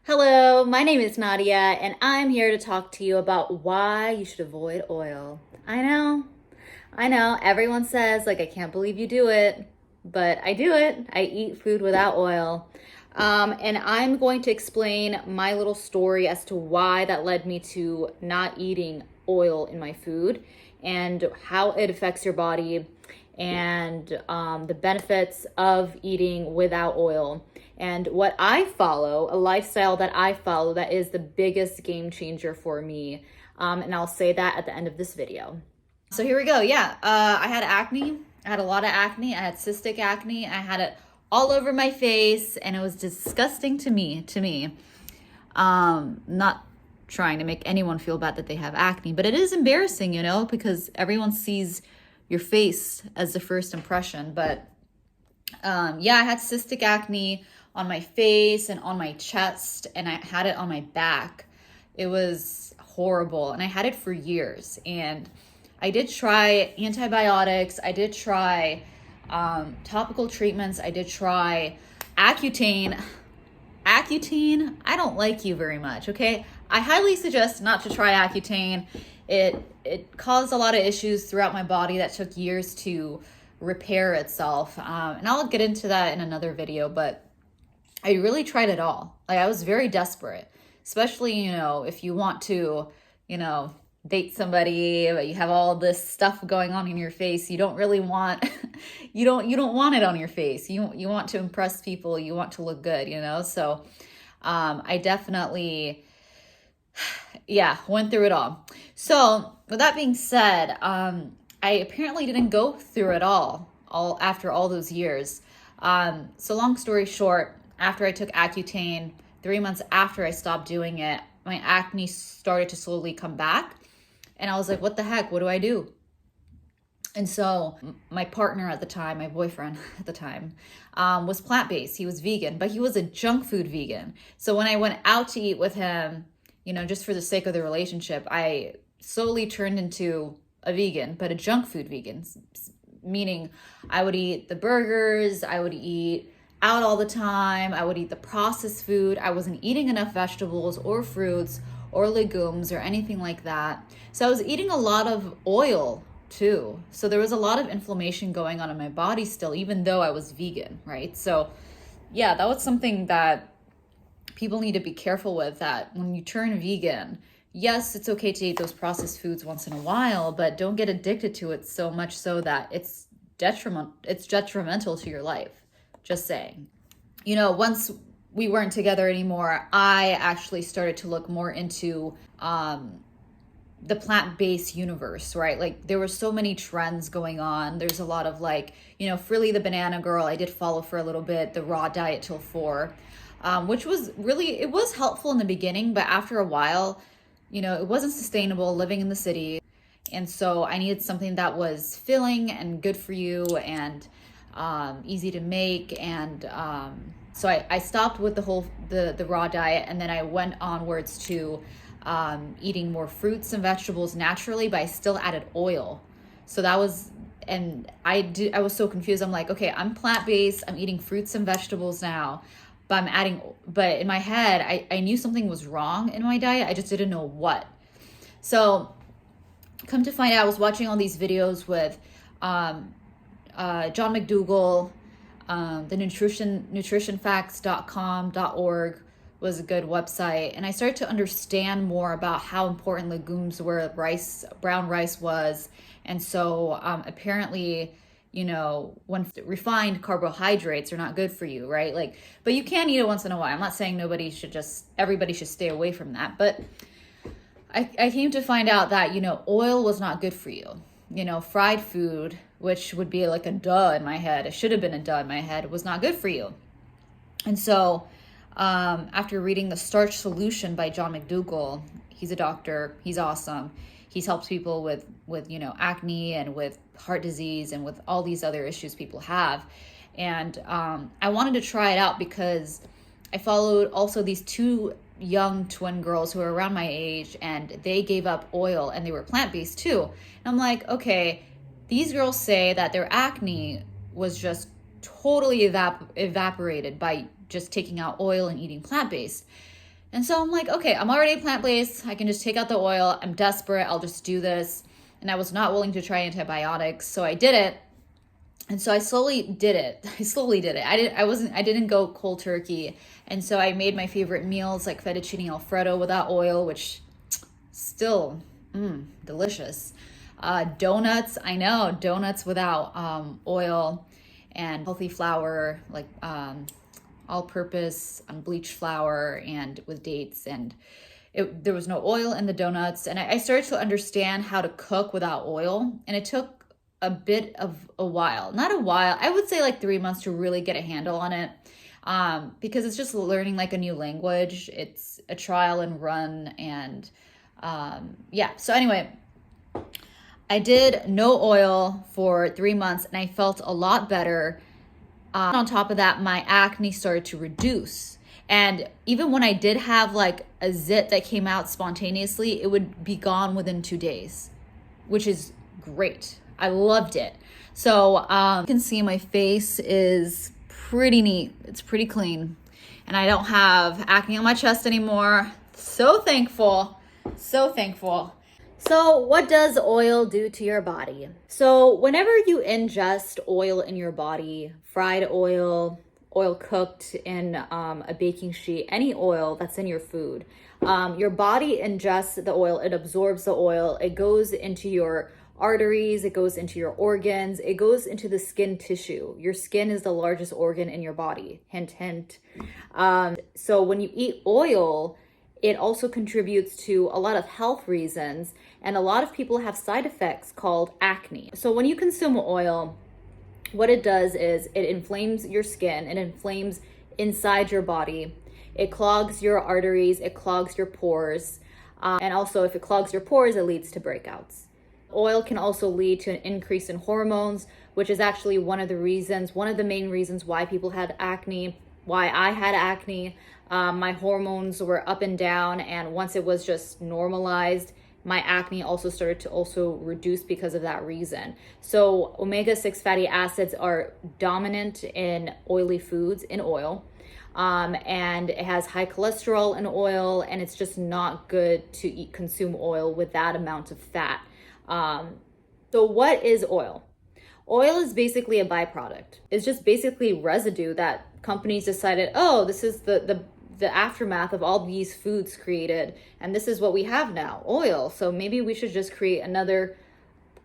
Hello, my name is Nadia, and I'm here to talk to you about why you should avoid oil. I know, everyone says, like, I can't believe you do it, but I do it. I eat food without oil. And I'm going to explain my little story as to why that led me to not eating oil in my food and how it affects your body and the benefits of eating without oil and what I follow, a lifestyle that I follow that is the biggest game changer for me. And I'll say that at the end of this video. So here we go. Yeah, I had acne. I had a lot of acne. I had cystic acne. I had it all over my face, and it was disgusting to me. Not trying to make anyone feel bad that they have acne, but it is embarrassing, because everyone sees your face as the first impression. But yeah, I had cystic acne on my face and on my chest, and I had it on my back. It was horrible, and I had it for years. And I did try antibiotics. I did try topical treatments. I did try Accutane. Accutane, I don't like you very much, okay? I highly suggest not to try Accutane. It caused a lot of issues throughout my body that took years to repair itself. And I'll get into that in another video, but I really tried it all. Like, I was very desperate, especially, if you want to, date somebody, but you have all this stuff going on in your face. You don't really want, you don't want it on your face. You want to impress people. You want to look good, So, I definitely, yeah, went through it all. So with that being said, I apparently didn't go through it all after all those years. So long story short, after I took Accutane, 3 months after I stopped doing it, my acne started to slowly come back. And I was like, what the heck? What do I do? And so my partner at the time, my boyfriend at the time, was plant-based. He was vegan, but he was a junk food vegan. So when I went out to eat with him, just for the sake of the relationship, I slowly turned into a vegan, but a junk food vegan, meaning I would eat the burgers, I would eat out all the time, I would eat the processed food. I wasn't eating enough vegetables or fruits or legumes or anything like that. So I was eating a lot of oil too. So there was a lot of inflammation going on in my body still, even though I was vegan, right? So yeah, that was something that people need to be careful with, that when you turn vegan, yes, it's okay to eat those processed foods once in a while, but don't get addicted to it so much so that it's detrimental to your life. Just saying. Once we weren't together anymore, I actually started to look more into the plant-based universe, right? Like, there were so many trends going on. There's a lot of Frilly the Banana Girl, I did follow for a little bit, the raw diet till 4, which was really, it was helpful in the beginning, but after a while, it wasn't sustainable living in the city. And so I needed something that was filling and good for you and easy to make. And so I stopped with the raw diet, and then I went onwards to eating more fruits and vegetables naturally, but I still added oil. So that was, and I was so confused. I'm like, okay, I'm plant-based, I'm eating fruits and vegetables now, but but in my head, I knew something was wrong in my diet. I just didn't know what. So come to find out, I was watching all these videos with John McDougall, the nutritionfacts.com.org was a good website. And I started to understand more about how important legumes were, brown rice was. And so apparently, when refined carbohydrates are not good for you, right? But you can eat it once in a while. I'm not saying everybody should stay away from that. But I came to find out that, oil was not good for you. Fried food, which would be like a duh in my head, it should have been a duh in my head, was not good for you. And so after reading The Starch Solution by John McDougall, he's a doctor, he's awesome. He's helped people with acne and with heart disease and with all these other issues people have. And I wanted to try it out because I followed also these 2 young twin girls who are around my age, and they gave up oil and they were plant-based too. And I'm like, okay, these girls say that their acne was just totally evaporated by just taking out oil and eating plant-based. And so I'm like, okay, I'm already plant-based. I can just take out the oil. I'm desperate. I'll just do this. And I was not willing to try antibiotics. So I did it. And so I slowly did it. I didn't go cold turkey. And so I made my favorite meals like fettuccine Alfredo without oil, which still, delicious. Donuts, I know, donuts without oil, and healthy flour, like all-purpose unbleached flour and with dates. And there was no oil in the donuts. And I started to understand how to cook without oil. And it took a bit of a while, not a while, I would say like 3 months to really get a handle on it. Because it's just learning like a new language. It's a trial and run. And yeah, so anyway, I did no oil for 3 months and I felt a lot better. On top of that, my acne started to reduce. And even when I did have like a zit that came out spontaneously, it would be gone within 2 days, which is great. I loved it. So you can see my face is pretty neat. It's pretty clean. And I don't have acne on my chest anymore. So thankful. So thankful. So what does oil do to your body? So whenever you ingest oil in your body, fried oil, oil cooked in a baking sheet, any oil that's in your food, your body ingests the oil, it absorbs the oil, it goes into your arteries, it goes into your organs, it goes into the skin tissue. Your skin is the largest organ in your body, hint, hint. So when you eat oil, it also contributes to a lot of health reasons, and a lot of people have side effects called acne. So when you consume oil, what it does is it inflames your skin, it inflames inside your body, it clogs your arteries, it clogs your pores, and also if it clogs your pores, it leads to breakouts. Oil can also lead to an increase in hormones, which is actually one of the main reasons why people had acne, why I had acne. My hormones were up and down, and once it was just normalized, my acne also started to reduce because of that reason. So omega-6 fatty acids are dominant in oily foods, in oil. And it has high cholesterol in oil, and it's just not good to consume oil with that amount of fat. So what is oil? Oil is basically a byproduct. It's just basically residue that companies decided, oh, this is the aftermath of all these foods created, and this is what we have now, oil. So maybe we should just create another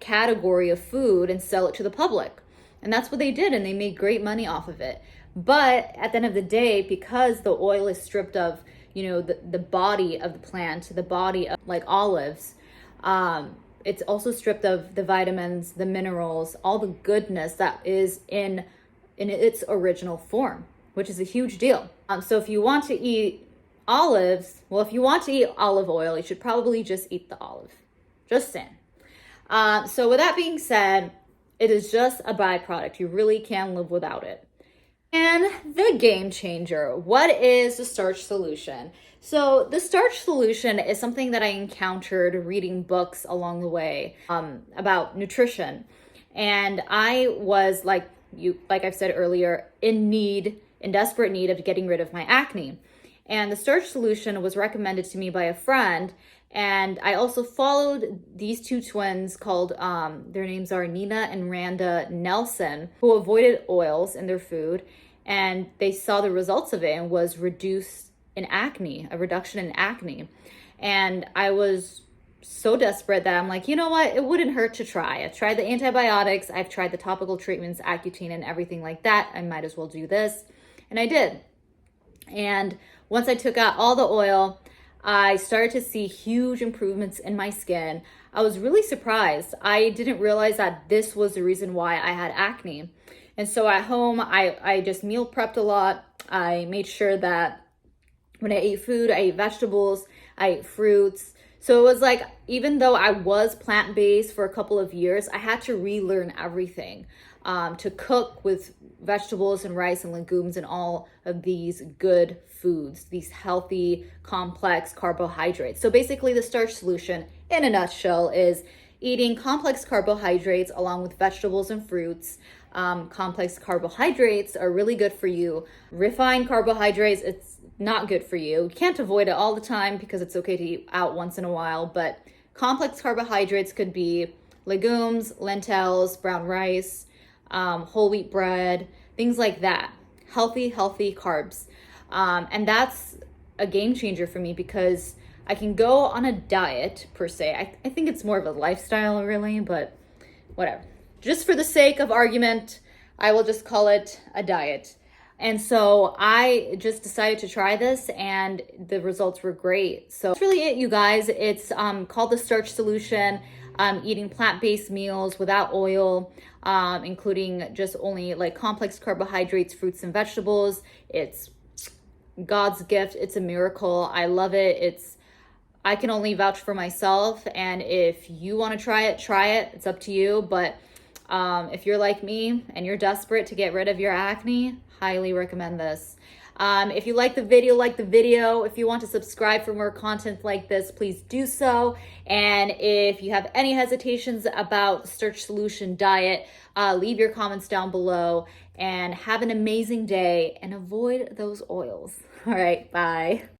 category of food and sell it to the public. And that's what they did, and they made great money off of it. But at the end of the day, because the oil is stripped of, the body of the plant, the body of like olives, it's also stripped of the vitamins, the minerals, all the goodness that is in its original form, which is a huge deal. So if you want to eat olives, if you want to eat olive oil, you should probably just eat the olive. Just saying. So with that being said, it is just a byproduct. You really can live without it. And the game changer, what is the starch solution? So the starch solution is something that I encountered reading books along the way about nutrition. And I was like I've said earlier, in desperate need of getting rid of my acne. And the starch solution was recommended to me by a friend. And I also followed these two twins called, their names are Nina and Randa Nelson, who avoided oils in their food. And they saw the results of it and was reduced in acne, a reduction in acne. And I was so desperate that I'm like, you know what? It wouldn't hurt to try. I've tried the antibiotics. I've tried the topical treatments, Accutane and everything like that. I might as well do this. And I did. And once I took out all the oil, I started to see huge improvements in my skin. I was really surprised. I didn't realize that this was the reason why I had acne. And so at home, I just meal prepped a lot. I made sure that when I ate food, I ate vegetables, I ate fruits. So it was like, even though I was plant-based for a couple of years, I had to relearn everything to cook with vegetables and rice and legumes and all of these good foods, these healthy, complex carbohydrates. So basically the starch solution in a nutshell is eating complex carbohydrates along with vegetables and fruits. Complex carbohydrates are really good for you. Refined carbohydrates, it's not good for you. You can't avoid it all the time because it's okay to eat out once in a while, but complex carbohydrates could be legumes, lentils, brown rice, whole wheat bread, things like that. Healthy carbs. And that's a game changer for me because I can go on a diet per se. I think it's more of a lifestyle really, but whatever. Just for the sake of argument, I will just call it a diet. And so I just decided to try this and the results were great. So that's really it, you guys. It's called the starch solution. Eating plant-based meals without oil, including just only like complex carbohydrates, fruits and vegetables. It's God's gift. It's a miracle. I love it. I can only vouch for myself. And if you want to try it, try it. It's up to you. But if you're like me and you're desperate to get rid of your acne, highly recommend this. If you like the video, like the video. If you want to subscribe for more content like this, please do so. And if you have any hesitations about starch solution diet, leave your comments down below and have an amazing day and avoid those oils. All right, bye.